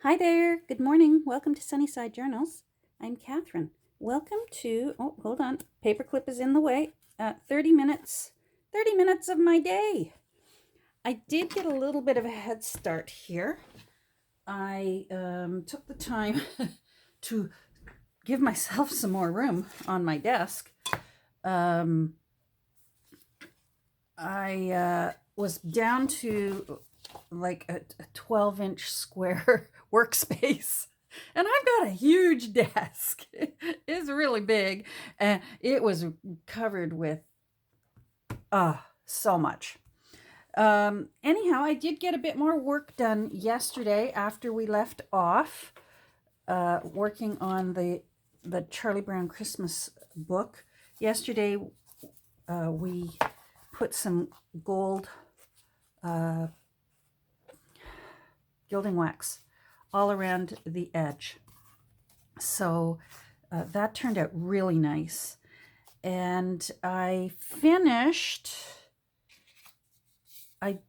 Hi there. Good morning. Welcome to Sunnyside Journals. I'm Catherine. Welcome to, oh, hold on. Paperclip is in the way. 30 minutes. 30 minutes of my day. I did get a little bit of a head start here. I took the time to give myself some more room on my desk. I was down to like a 12-inch square workspace. And I've got a huge desk. It's really big. And it was covered with so much. Anyhow, I did get a bit more work done yesterday after we left off working on the Charlie Brown Christmas book. Yesterday, we put some gold gilding wax all around the edge. So that turned out really nice. And I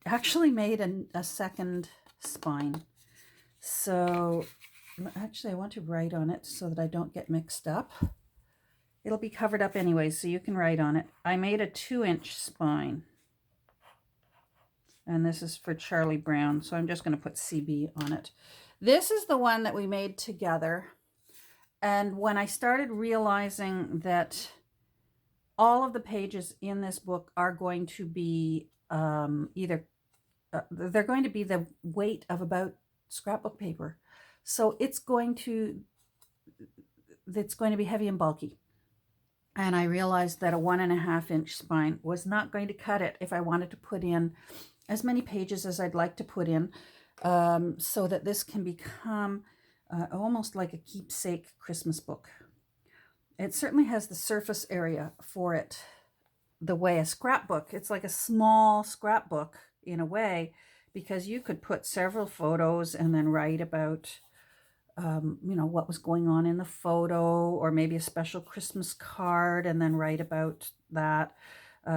actually made a second spine. So actually I want to write on it so that I don't get mixed up. It'll be covered up anyway, so you can write on it. I made a 2-inch spine. And this is for Charlie Brown, so I'm just going to put CB on it. This is the one that we made together. And when I started realizing that all of the pages in this book are going to be they're going to be the weight of about scrapbook paper. So it's going to be heavy and bulky. And I realized that a 1.5-inch spine was not going to cut it if I wanted to put in as many pages as I'd like to put in, so that this can become almost like a keepsake Christmas book. It certainly has the surface area for it the way a scrapbook. It's like a small scrapbook in a way, because you could put several photos and then write about what was going on in the photo, or maybe a special Christmas card and then write about that.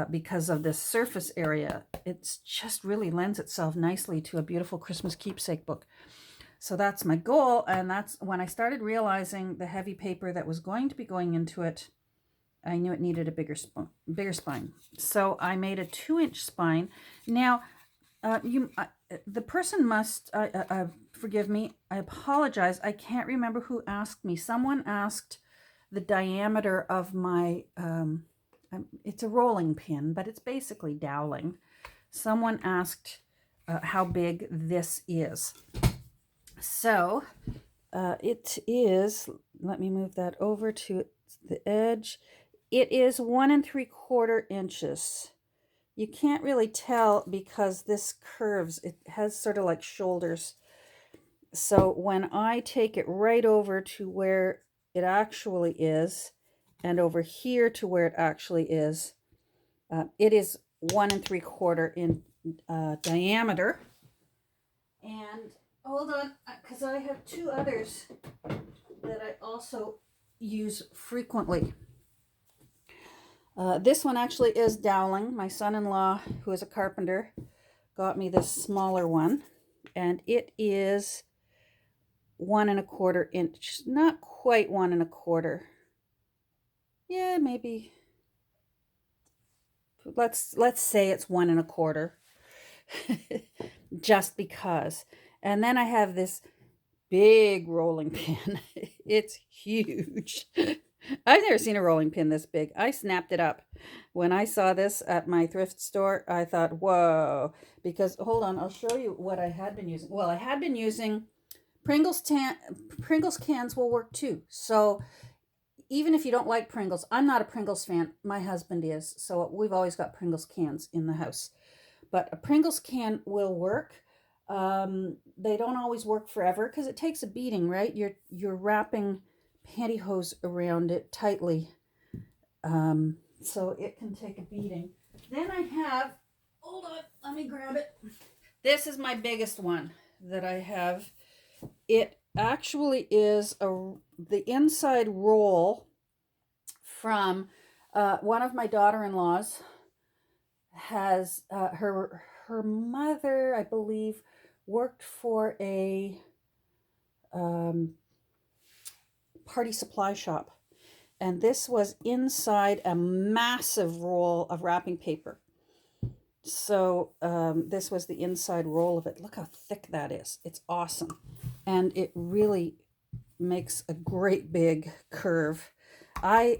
Because of this surface area, it's just really lends itself nicely to a beautiful Christmas keepsake book. So that's my goal, and that's when I started realizing the heavy paper that was going to be going into it. I knew it needed a bigger spine. So I made a 2-inch spine. Now, the person must forgive me. I apologize. I can't remember who asked me. Someone asked the diameter of my. It's a rolling pin, but it's basically doweling. Someone asked how big this is. So it is, let me move that over to the edge. It is 1 3/4 inches. You can't really tell because this curves. It has sort of like shoulders. So when I take it right over to where it actually is, and over here to where it actually is, it is 1 3/4 in diameter. And hold on, because I have two others that I also use frequently. This one actually is doweling. My son-in-law, who is a carpenter, got me this smaller one, and it is 1 1/4 inch. Not quite 1 1/4. Yeah, maybe. Let's say it's 1 1/4, just because. And then I have this big rolling pin. It's huge. I've never seen a rolling pin this big. I snapped it up. When I saw this at my thrift store, I thought, whoa. Because, hold on, I'll show you what I had been using. Well, I had been using Pringles cans will work too. So even if you don't like Pringles, I'm not a Pringles fan. My husband is. So we've always got Pringles cans in the house. But a Pringles can will work. They don't always work forever because it takes a beating, right? You're wrapping pantyhose around it tightly, so it can take a beating. Then I have, hold on, let me grab it. This is my biggest one that I have. It actually is the inside roll from one of my daughter-in-laws. Has her mother, I believe, worked for a party supply shop. And this was inside a massive roll of wrapping paper. So this was the inside roll of it. Look how thick that is. It's awesome. And it really makes a great big curve. I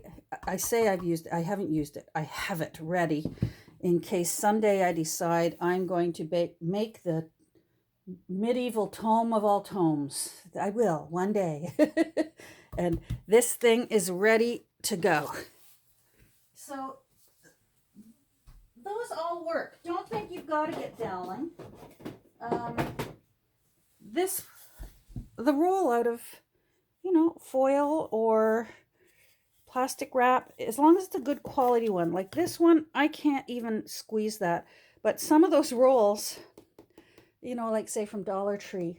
say I've used it. I haven't used it. I have it ready in case someday I decide I'm going to make the medieval tome of all tomes. I will one day. And this thing is ready to go. So those all work. Don't think you've got to get doweling. The roll out of, foil or plastic wrap, as long as it's a good quality one. Like this one, I can't even squeeze that. But some of those rolls, like say from Dollar Tree,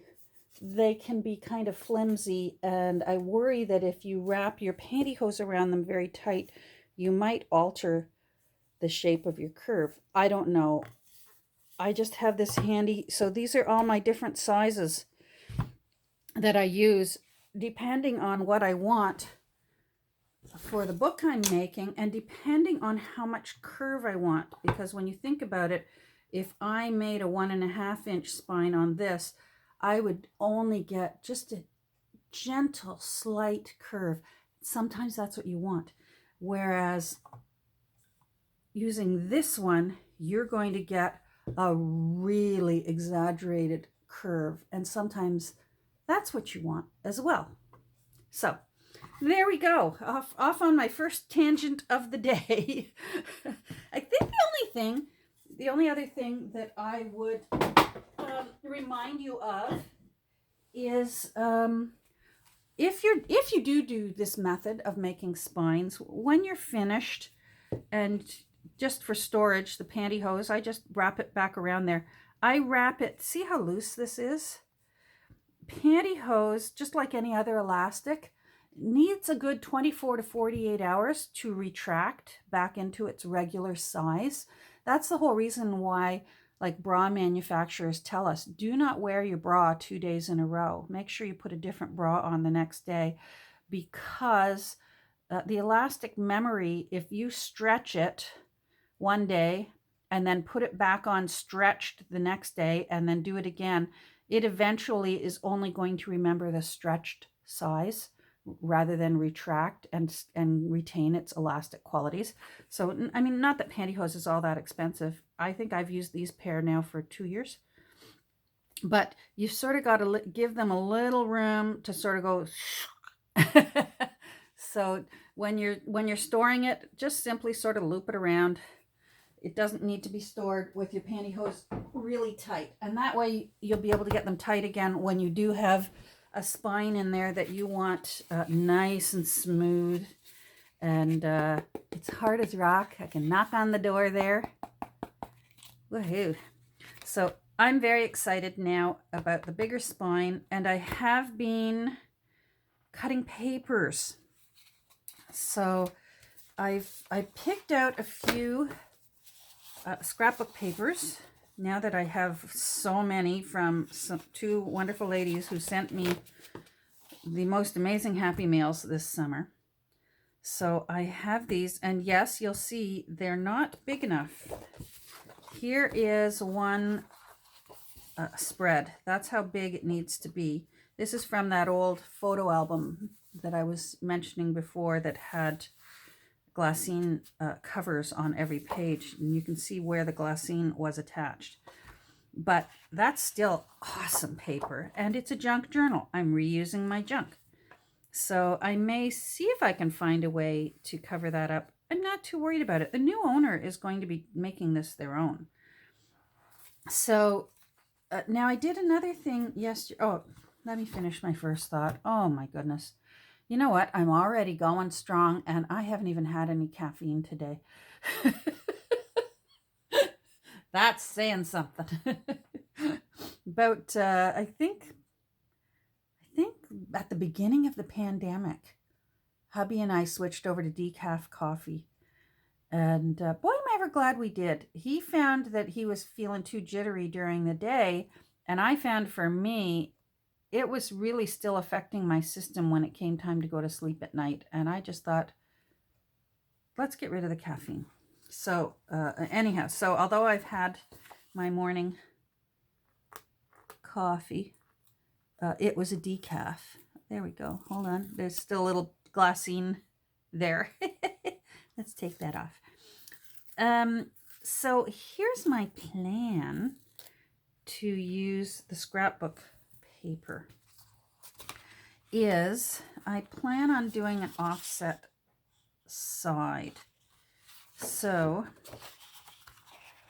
they can be kind of flimsy, and I worry that if you wrap your pantyhose around them very tight, you might alter the shape of your curve. I don't know. I just have this handy. So these are all my different sizes that I use depending on what I want for the book I'm making and depending on how much curve I want. Because when you think about it, if I made a 1.5 inch spine on this, I would only get just a gentle, slight curve. Sometimes that's what you want. Whereas using this one, you're going to get a really exaggerated curve. And sometimes that's what you want as well. So there we go. Off on my first tangent of the day. I think the only other thing that I would remind you of is if you do this method of making spines, when you're finished, and just for storage, the pantyhose, I just wrap it back around there. I wrap it, see how loose this is? Pantyhose, just like any other elastic, needs a good 24 to 48 hours to retract back into its regular size. That's the whole reason why, like, bra manufacturers tell us, do not wear your bra 2 days in a row. Make sure you put a different bra on the next day, because the elastic memory, if you stretch it one day and then put it back on stretched the next day and then do it again, it eventually is only going to remember the stretched size rather than retract and retain its elastic qualities. So, I mean, not that pantyhose is all that expensive. I think I've used these pair now for 2 years. But you've sort of got to give them a little room to sort of go. So when you're storing it, just simply sort of loop it around. It doesn't need to be stored with your pantyhose really tight. And that way you'll be able to get them tight again when you do have a spine in there that you want nice and smooth. And it's hard as rock. I can knock on the door there. Woohoo. So I'm very excited now about the bigger spine, and I have been cutting papers. So I picked out a few scrapbook papers now that I have so many from two wonderful ladies who sent me the most amazing Happy Mails this summer. So I have these, and yes, you'll see they're not big enough. Here is one spread. That's how big it needs to be. This is from that old photo album that I was mentioning before that had glassine covers on every page, and you can see where the glassine was attached. But that's still awesome paper, and it's a junk journal. I'm reusing my junk. So I may see if I can find a way to cover that up. I'm not too worried about it. The new owner is going to be making this their own. So now I did another thing yesterday. Oh, let me finish my first thought. Oh my goodness. You know what? I'm already going strong, and I haven't even had any caffeine today. That's saying something. About, I think at the beginning of the pandemic, hubby and I switched over to decaf coffee. And boy, am I ever glad we did. He found that he was feeling too jittery during the day, and I found for me, it was really still affecting my system when it came time to go to sleep at night. And I just thought, let's get rid of the caffeine. So anyhow, so although I've had my morning coffee, it was a decaf. There we go. Hold on. There's still a little glassine there. Let's take that off. So here's my plan to use the scrapbook paper. I plan on doing an offset side. So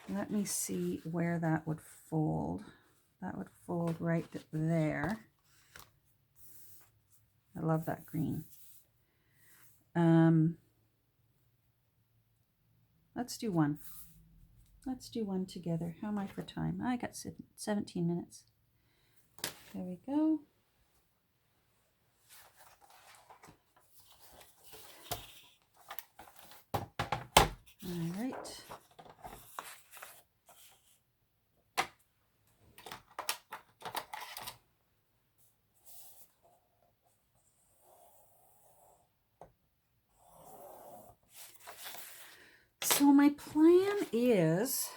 let me see where that would fold. That would fold right there. I love that green. Let's do one. Let's do one together. How am I for time? I got 17 minutes. There we go. All right. So my plan is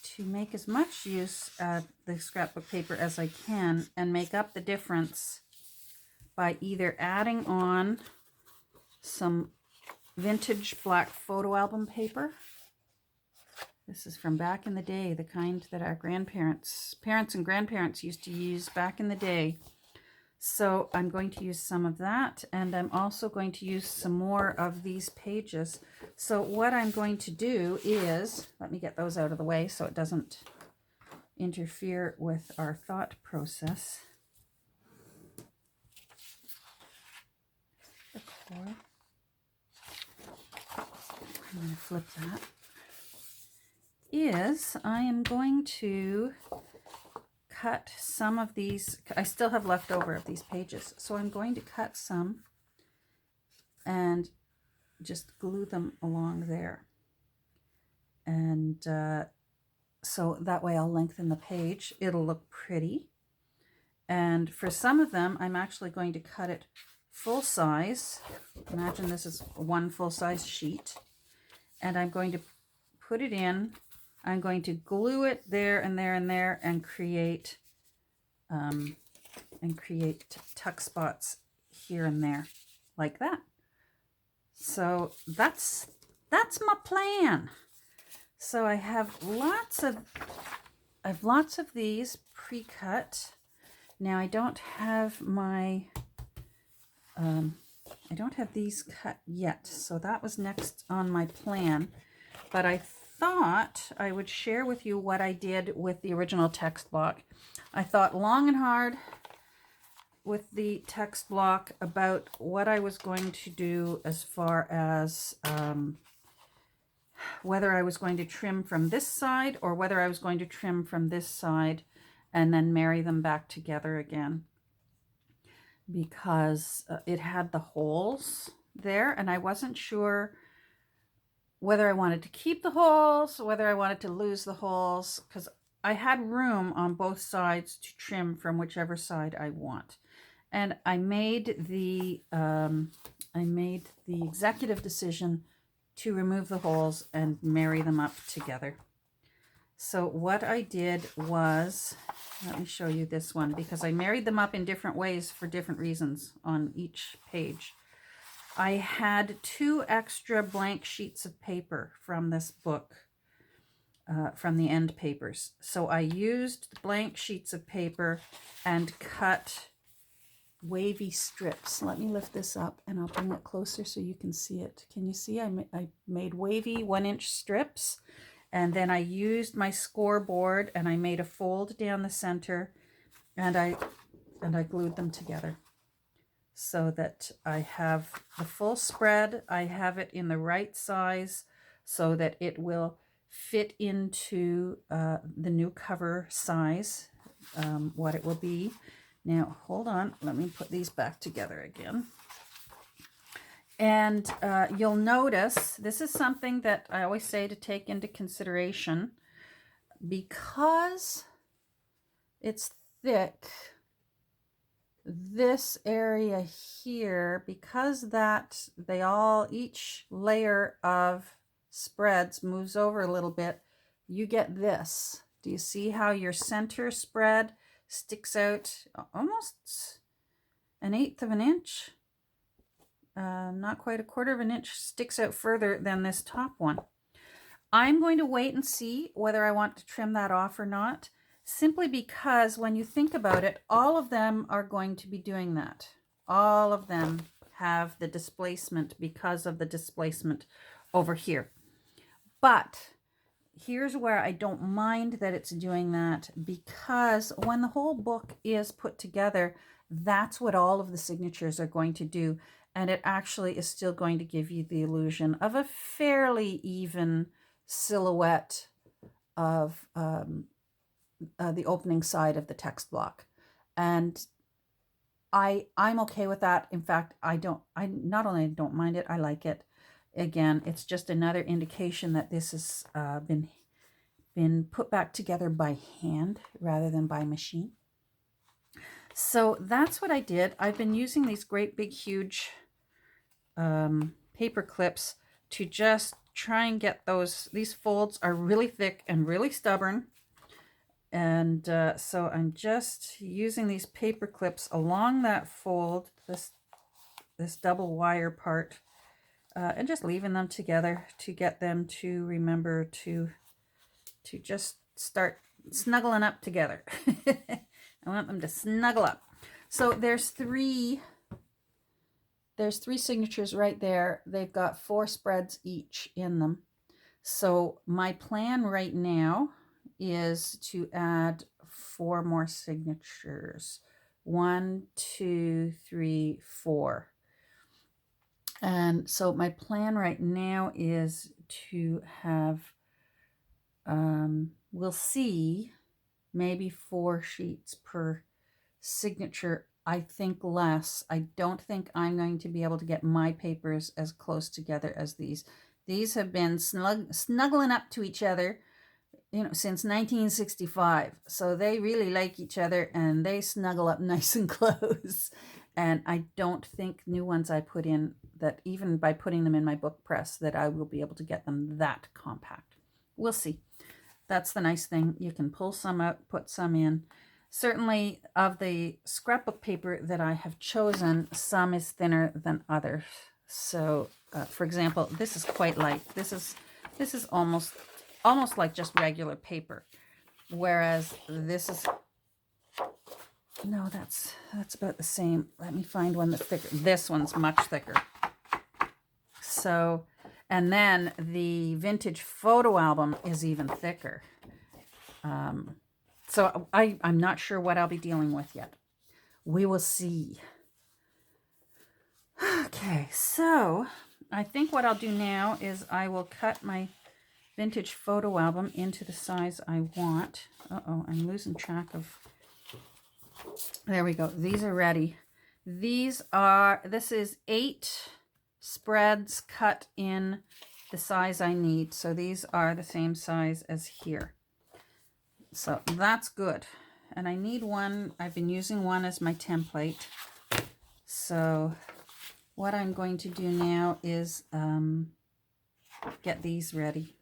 to make as much use of the scrapbook paper as I can and make up the difference by either adding on some vintage black photo album paper. This is from back in the day, the kind that our parents and grandparents used to use back in the day. So I'm going to use some of that, and I'm also going to use some more of these pages. So what I'm going to do is, let me get those out of the way so it doesn't interfere with our thought process. I'm going to flip that. I am going to cut some of these. I still have leftover of these pages, so I'm going to cut some and just glue them along there, and so that way I'll lengthen the page. It'll look pretty. And for some of them, I'm actually going to cut it full size. Imagine this is one full-size sheet, and I'm going to put it in. I'm going to glue it there and there and there and create tuck spots here and there like that. So that's my plan. So I have lots of these pre-cut. Now I don't have my I don't have these cut yet, so that was next on my plan. But I thought I would share with you what I did with the original text block. I thought long and hard with the text block about what I was going to do as far as whether I was going to trim from this side or whether I was going to trim from this side and then marry them back together again, because it had the holes there and I wasn't sure whether I wanted to keep the holes, whether I wanted to lose the holes, because I had room on both sides to trim from whichever side I want. And I made the executive decision to remove the holes and marry them up together. So what I did was, let me show you this one, because I married them up in different ways for different reasons on each page. I had 2 extra blank sheets of paper from this book, from the end papers. So I used blank sheets of paper and cut wavy strips. Let me lift this up and I'll bring it closer so you can see it. Can you see? I made wavy 1-inch strips, and then I used my scoreboard and I made a fold down the center, and I glued them together so that I have the full spread. I have it in the right size so that it will fit into the new cover size, what it will be. Now, hold on. Let me put these back together again. And you'll notice, this is something that I always say to take into consideration, because it's thick, this area here, because that each layer of spreads moves over a little bit, you get this. Do you see how your center spread sticks out almost 1/8 of an inch? Not quite 1/4 of an inch, sticks out further than this top one. I'm going to wait and see whether I want to trim that off or not, simply because when you think about it, all of them are going to be doing that. All of them have the displacement because of the displacement over here. But here's where I don't mind that it's doing that, because when the whole book is put together, that's what all of the signatures are going to do. And it actually is still going to give you the illusion of a fairly even silhouette of the opening side of the text block. And I'm okay with that. In fact, I not only don't mind it, I like it. Again, it's just another indication that this has been put back together by hand rather than by machine. So that's what I did. I've been using these great big huge paper clips to just try and get these folds are really thick and really stubborn. And so I'm just using these paper clips along that fold, this double wire part, and just leaving them together to get them to remember to just start snuggling up together. I want them to snuggle up. So there's three signatures right there. They've got 4 spreads each in them. So my plan right now is to add 4 more signatures. 1, 2, 3, 4. And so my plan right now is to have, we'll see, maybe 4 sheets per signature. I think less. I don't think I'm going to be able to get my papers as close together as these. These have been snuggling up to each other, since 1965. So they really like each other and they snuggle up nice and close. And I don't think new ones I put in, that even by putting them in my book press, that I will be able to get them that compact. We'll see. That's the nice thing. You can pull some out, put some in. Certainly of the scrapbook paper that I have chosen, some is thinner than others. So for example, this is quite light. This is almost like just regular paper, whereas this is, no, that's about the same. Let me find one that's thicker. This one's much thicker. So, and then the vintage photo album is even thicker. So I'm not sure what I'll be dealing with yet. We will see. Okay, so I think what I'll do now is I will cut my vintage photo album into the size I want. Uh-oh, I'm losing track of. There we go. These are ready. This is 8 spreads cut in the size I need. So these are the same size as here. So that's good. And I need one. I've been using one as my template. So what I'm going to do now is get these ready.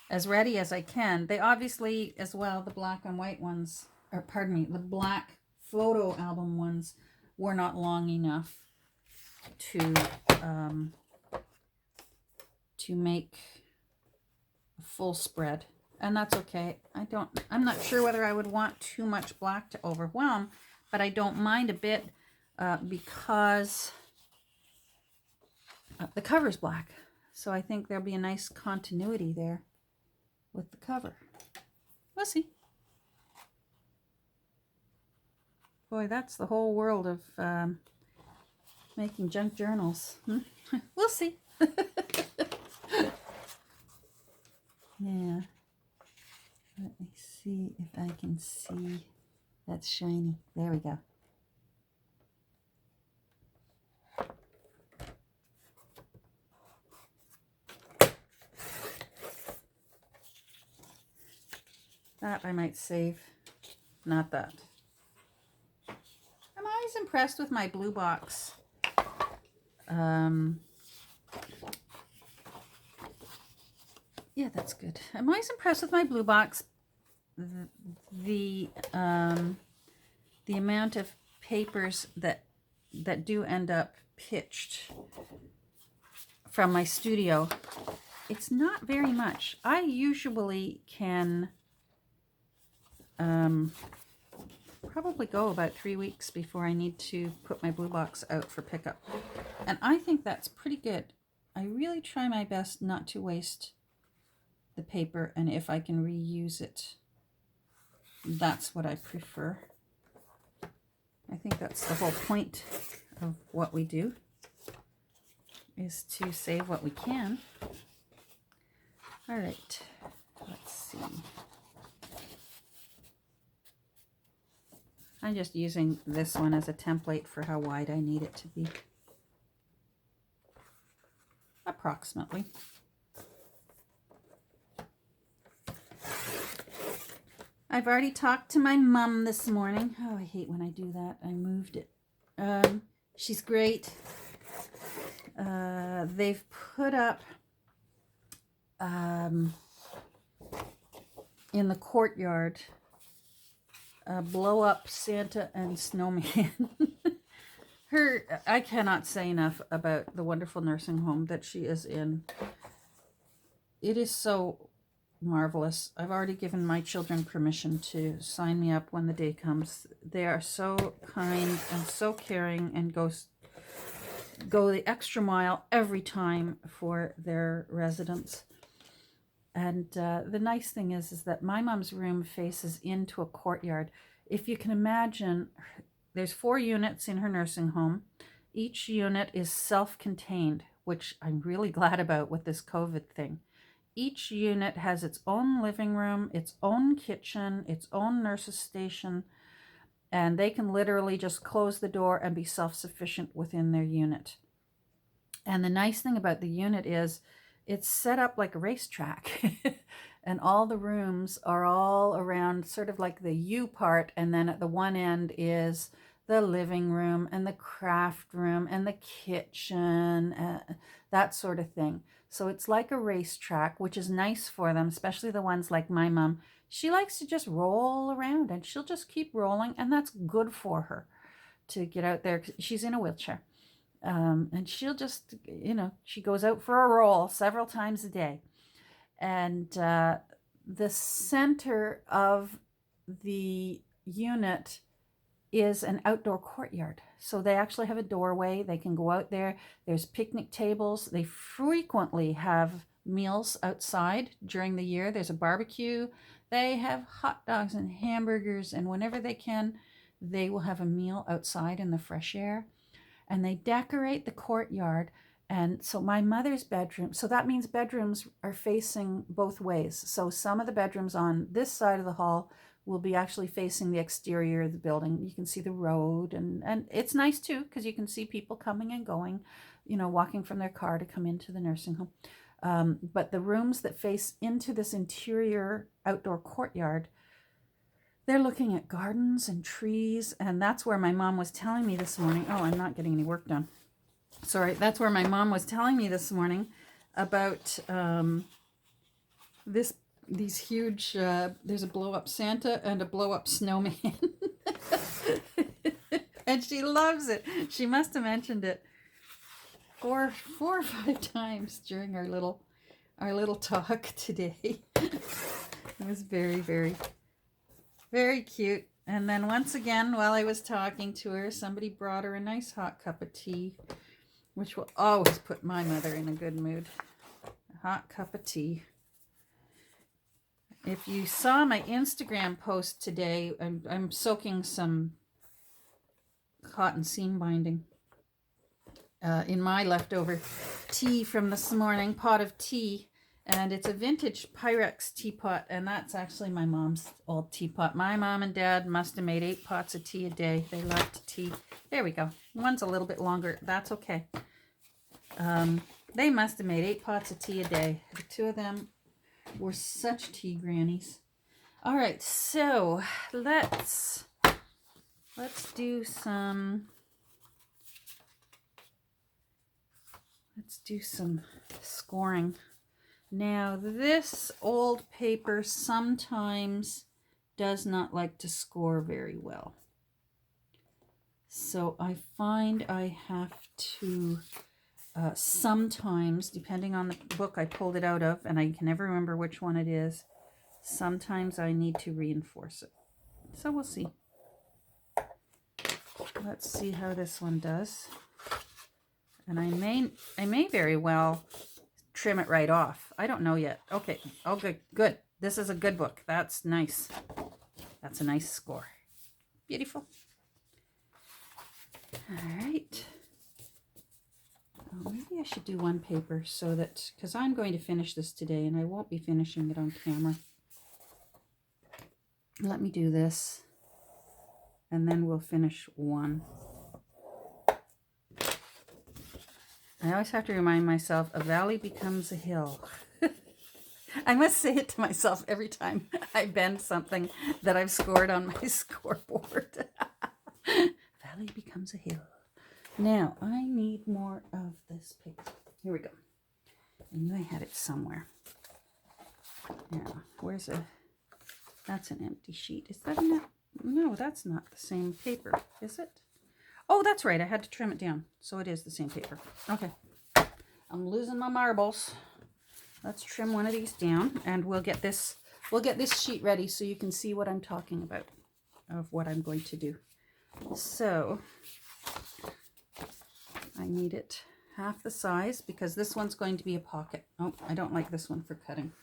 As ready as I can. They obviously, as well, the black and white ones, or pardon me, the black photo album ones were not long enough to make a full spread. And that's okay. I'm not sure whether I would want too much black to overwhelm, but I don't mind a bit because the cover's black. So I think there'll be a nice continuity there with the cover. We'll see. Boy, that's the whole world of making junk journals. We'll see. Yeah. Let me see if I can see. That's shiny. There we go. That I might save. Not that. I'm always impressed with my blue box. Yeah, that's good. I'm always impressed with my blue box. The amount of papers that do end up pitched from my studio. It's not very much. I usually can probably go about 3 weeks before I need to put my blue box out for pickup. And I think that's pretty good. I really try my best not to waste the paper, and if I can reuse it, that's what I prefer. I think that's the whole point of what we do, is to save what we can. All right, let's see. I'm just using this one as a template for how wide I need it to be. Approximately. I've already talked to my mom this morning. Oh, I hate when I do that. I moved it. She's great. They've put up in the courtyard blow up Santa and snowman. I cannot say enough about the wonderful nursing home that she is in. It is so marvelous. I've already given my children permission to sign me up when the day comes. They are so kind and so caring, and go the extra mile every time for their residents. And the nice thing is that my mom's room faces into a courtyard. If you can imagine, there's 4 units in her nursing home. Each unit is self-contained, which I'm really glad about with this COVID thing. Each unit has its own living room, its own kitchen, its own nurse's station, and they can literally just close the door and be self-sufficient within their unit. And the nice thing about the unit is it's set up like a racetrack. And all the rooms are all around sort of like the U part, and then at the one end is the living room and the craft room and the kitchen, that sort of thing. So it's like a racetrack, which is nice for them, especially the ones like my mom. She likes to just roll around, and she'll just keep rolling, and that's good for her to get out there. She's in a wheelchair. And she'll just, she goes out for a roll several times a day. And the center of the unit is an outdoor courtyard. So they actually have a doorway. They can go out there. There's picnic tables. They frequently have meals outside during the year. There's a barbecue. They have hot dogs and hamburgers, and whenever they can, they will have a meal outside in the fresh air. And they decorate the courtyard. And so my mother's bedroom, so that means bedrooms are facing both ways. So some of the bedrooms on this side of the hall will be actually facing the exterior of the building. You can see the road, and it's nice too, because you can see people coming and going, walking from their car to come into the nursing home. But the rooms that face into this interior outdoor courtyard, they're looking at gardens and trees, and that's where my mom was telling me this morning. Oh, I'm not getting any work done. Sorry, that's where my mom was telling me this morning about these huge, there's a blow-up Santa and a blow-up snowman. And she loves it. She must have mentioned it four or 5 times during our little talk today. It was very, very, very cute. And then once again, while I was talking to her, somebody brought her a nice hot cup of tea, which will always put my mother in a good mood. A hot cup of tea. If you saw my Instagram post today, I'm soaking some cotton seam binding in my leftover tea from this morning, pot of tea. And it's a vintage Pyrex teapot, and that's actually my mom's old teapot. My mom and dad must have made 8 pots of tea a day. They loved tea. There we go. One's a little bit longer. That's okay. They must have made 8 pots of tea a day. The 2 of them were such tea grannies. All right, so let's do some scoring. Now, this old paper sometimes does not like to score very well. So I find I have to sometimes, depending on the book I pulled it out of, and I can never remember which one it is, sometimes I need to reinforce it. So we'll see. Let's see how this one does. And I may very well trim it right off. I don't know yet. Okay. Oh, good. Good. This is a good book. That's nice. That's a nice score. Beautiful. All right. Oh, maybe I should do one paper so that, because I'm going to finish this today and I won't be finishing it on camera. Let me do this and then we'll finish one. I always have to remind myself, a valley becomes a hill. I must say it to myself every time I bend something that I've scored on my scoreboard. Valley becomes a hill. Now, I need more of this paper. Here we go. I knew I had it somewhere. Now, where's that's an empty sheet. Is that enough? No, that's not the same paper, is it? Oh, that's right. I had to trim it down. So it is the same paper. Okay. I'm losing my marbles. Let's trim one of these down and we'll get this sheet ready so you can see what I'm talking about of what I'm going to do. So I need it half the size because this one's going to be a pocket. Oh, I don't like this one for cutting.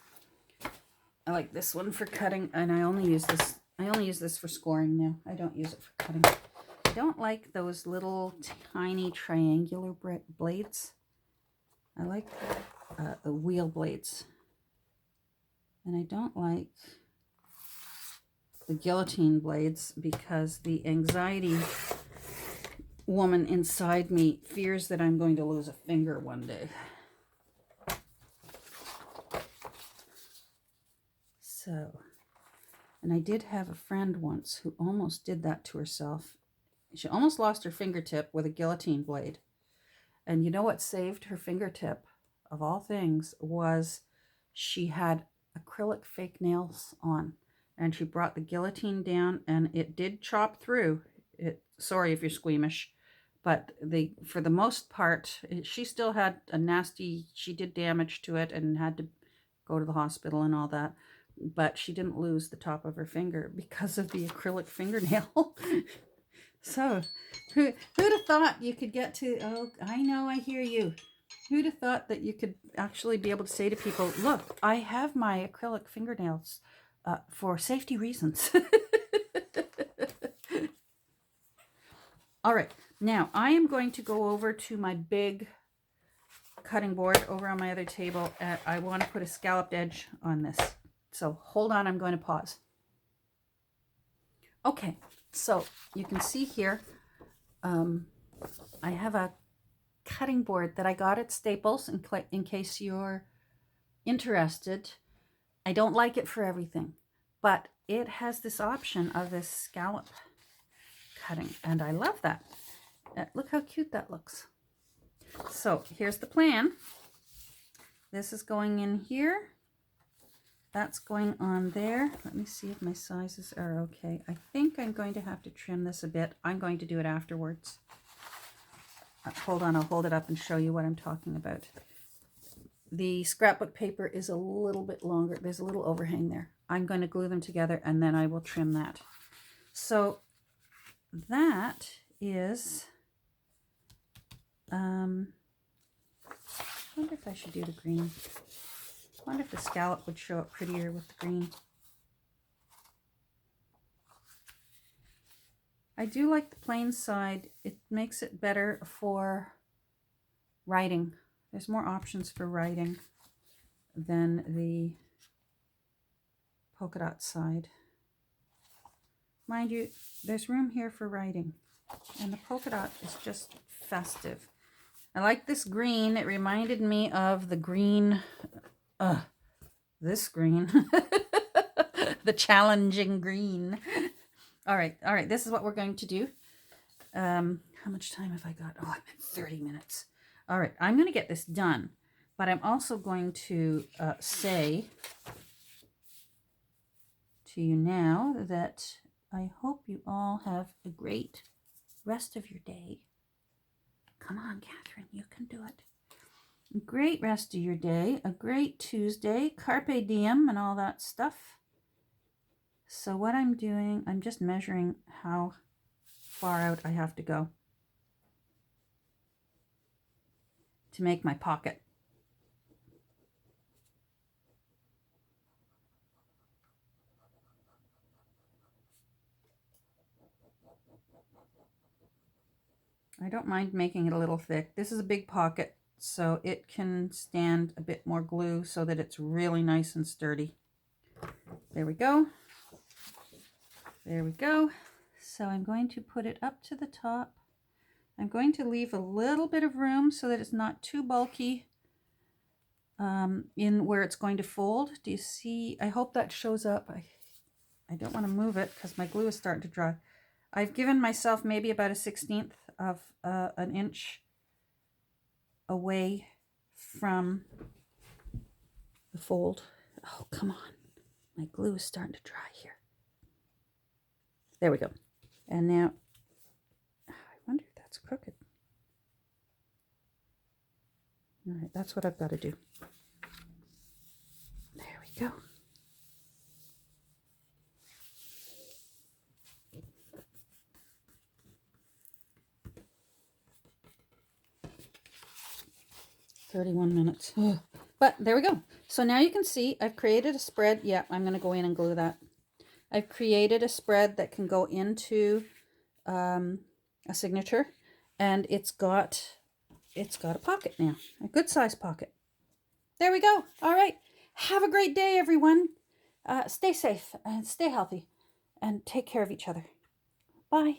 I like this one for cutting, and I only use this for scoring now. I don't use it for cutting. I don't like those little tiny triangular blades. I like the wheel blades. And I don't like the guillotine blades because the anxiety woman inside me fears that I'm going to lose a finger one day. So, and I did have a friend once who almost did that to herself. She almost lost her fingertip with a guillotine blade. And you know what saved her fingertip, of all things, was she had acrylic fake nails on. And she brought the guillotine down, and it did chop through. Sorry if you're squeamish. But for the most part, she still had she did damage to it and had to go to the hospital and all that. But she didn't lose the top of her finger because of the acrylic fingernail. So, who'd have thought you could get to, oh, I know, I hear you. Who'd have thought that you could actually be able to say to people, look, I have my acrylic fingernails for safety reasons. All right, now I am going to go over to my big cutting board over on my other table. I want to put a scalloped edge on this. So hold on, I'm going to pause. Okay, so you can see here, I have a cutting board that I got at Staples in case you're interested. I don't like it for everything, but it has this option of this scallop cutting, and I love that. Look how cute that looks. So here's the plan. This is going in here. That's going on there. Let me see if my sizes are okay. I think I'm going to have to trim this a bit. I'm going to do it afterwards. Hold on, I'll hold it up and show you what I'm talking about. The scrapbook paper is a little bit longer. There's a little overhang there. I'm going to glue them together and then I will trim that. So that is, I wonder if I should do the green. I wonder if the scallop would show up prettier with the green. I do like the plain side. It makes it better for writing. There's more options for writing than the polka dot side. Mind you, there's room here for writing. And the polka dot is just festive. I like this green. It reminded me of the green... this green the challenging green. All right, this is what we're going to do. How much time have I got? Oh, I'm at 30 minutes. All right, I'm going to get this done, but I'm also going to say to you now that I hope you all have a great rest of your day. Come on, Catherine, you can do it. A great rest of your day, a great Tuesday, carpe diem and all that stuff. So what I'm doing, I'm just measuring how far out I have to go to make my pocket. I don't mind making it a little thick. This is a big pocket, so it can stand a bit more glue so that it's really nice and sturdy. There we go. There we go. So I'm going to put it up to the top. I'm going to leave a little bit of room so that it's not too bulky in where it's going to fold. Do you see? I hope that shows up. I don't want to move it because my glue is starting to dry. I've given myself maybe about a 1/16 of an inch away from the fold. Oh, come on. My glue is starting to dry here. There we go. And now, I wonder if that's crooked. All right, that's what I've got to do. There we go. "31 minutes. Ugh. But there we go. So now you can see I've created a spread. Yeah, I'm going to go in and glue that. I've created a spread that can go into a signature, and it's got a pocket now, a good size pocket. There we go. All right. Have a great day, everyone. Stay safe and stay healthy and take care of each other. Bye.